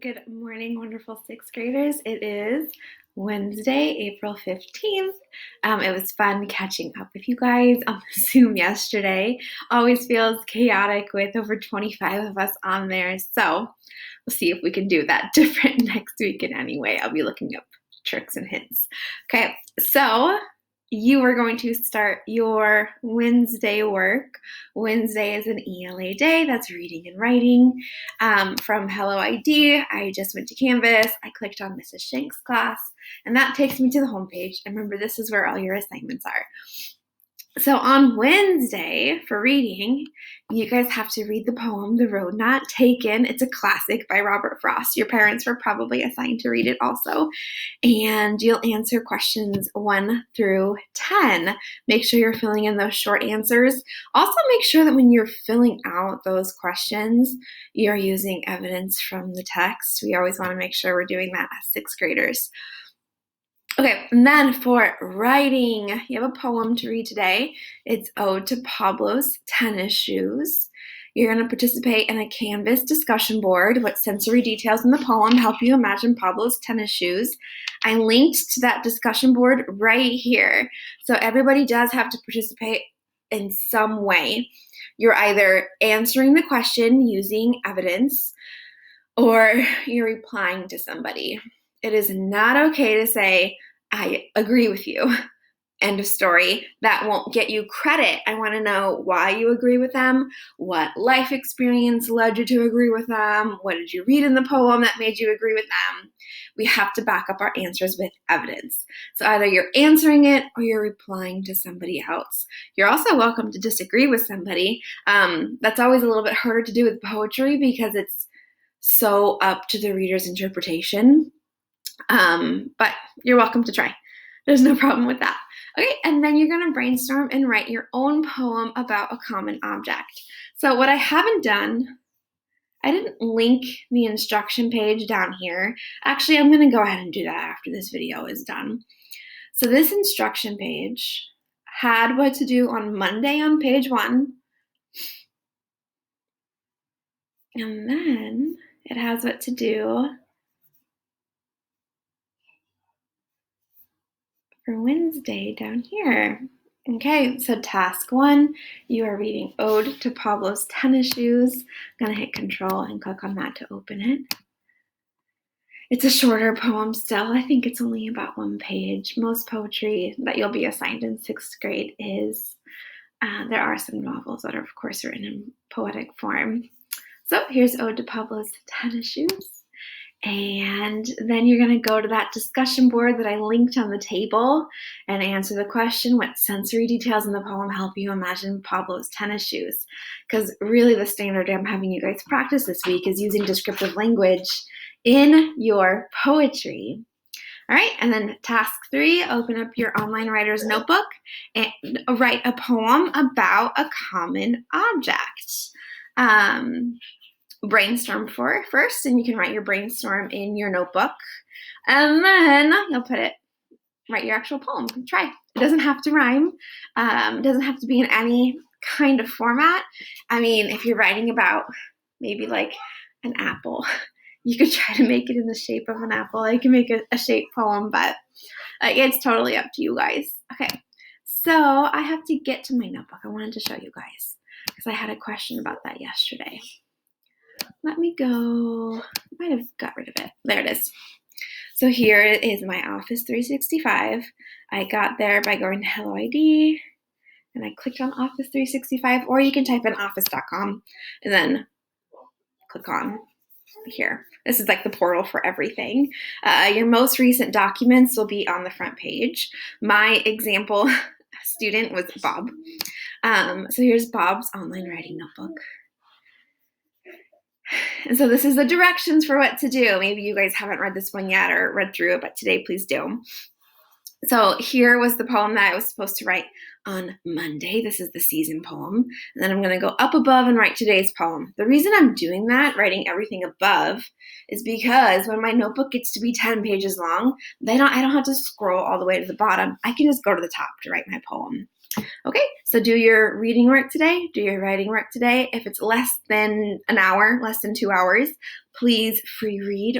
Good morning, wonderful sixth graders. It is Wednesday, April 15th. It was fun catching up with you guys on the Zoom yesterday. Always feels chaotic with over 25 of us on there. So we'll see if we can do that different next week in any way. I'll be looking up tricks and hints. Okay, so you are going to start your Wednesday work. Wednesday is an ELA day. That's reading and writing. From Hello ID, I just went to Canvas. I clicked on Mrs. Shank's class, and that takes me to the homepage. And remember, this is where all your assignments are. So on Wednesday for reading, you guys have to read the poem, The Road Not Taken. It's a classic by Robert Frost. Your parents were probably assigned to read it also. And you'll answer questions 1 through 10. Make sure you're filling in those short answers. Also make sure that when you're filling out those questions, you're using evidence from the text. We always want to make sure we're doing that as sixth graders. Okay, and then for writing, you have a poem to read today. It's Ode to Pablo's Tennis Shoes. You're going to participate in a Canvas discussion board. What sensory details in the poem help you imagine Pablo's tennis shoes? I linked to that discussion board right here. So everybody does have to participate in some way. You're either answering the question using evidence or you're replying to somebody. It is not okay to say, I agree with you. End of story. That won't get you credit. I want to know why you agree with them, what life experience led you to agree with them, what did you read in the poem that made you agree with them. We have to back up our answers with evidence. So either you're answering it or you're replying to somebody else. You're also welcome to disagree with somebody. That's always a little bit harder to do with poetry because it's so up to the reader's interpretation. But you're welcome to try. There's no problem with that. Okay, and then you're going to brainstorm and write your own poem about a common object. So what I haven't done, I didn't link the instruction page down here. Actually, I'm going to go ahead and do that after this video is done. So this instruction page had what to do on Monday on page 1. And then it has what to do for Wednesday down here. Okay, so task 1, you are reading Ode to Pablo's Tennis Shoes. I'm going to hit Control and click on that to open it. It's a shorter poem still. I think it's only about 1 page. Most poetry that you'll be assigned in 6th grade is, there are some novels that are, of course, written in poetic form. So here's Ode to Pablo's Tennis Shoes. And then you're going to go to that discussion board that I linked on the table and answer the question, what sensory details in the poem help you imagine Pablo's tennis shoes? Because really the standard I'm having you guys practice this week is using descriptive language in your poetry. All right, and then task 3, open up your online writer's notebook and write a poem about a common object. Brainstorm for it first, and you can write your brainstorm in your notebook, and then you'll write your actual poem. Try. It doesn't have to rhyme. It doesn't have to be in any kind of format. I mean, if you're writing about maybe like an apple, you could try to make it in the shape of an apple. You can make a shaped poem, but it's totally up to you guys. Okay, so I have to get to my notebook. I wanted to show you guys because I had a question about that yesterday. Let me go, might have got rid of it. There it is. So here is my Office 365. I got there by going to Hello ID, and I clicked on Office 365, or you can type in office.com and then click on here. This is like the portal for everything. Your most recent documents will be on the front page. My example student was Bob. So here's Bob's online writing notebook. And so this is the directions for what to do. Maybe you guys haven't read this one yet or read through it, but today please do. So here was the poem that I was supposed to write on Monday. This is the season poem. And then I'm going to go up above and write today's poem. The reason I'm doing that, writing everything above, is because when my notebook gets to be 10 pages long, I don't have to scroll all the way to the bottom. I can just go to the top to write my poem. Okay, so do your reading work today, do your writing work today. If it's less than an hour, less than 2 hours, please free read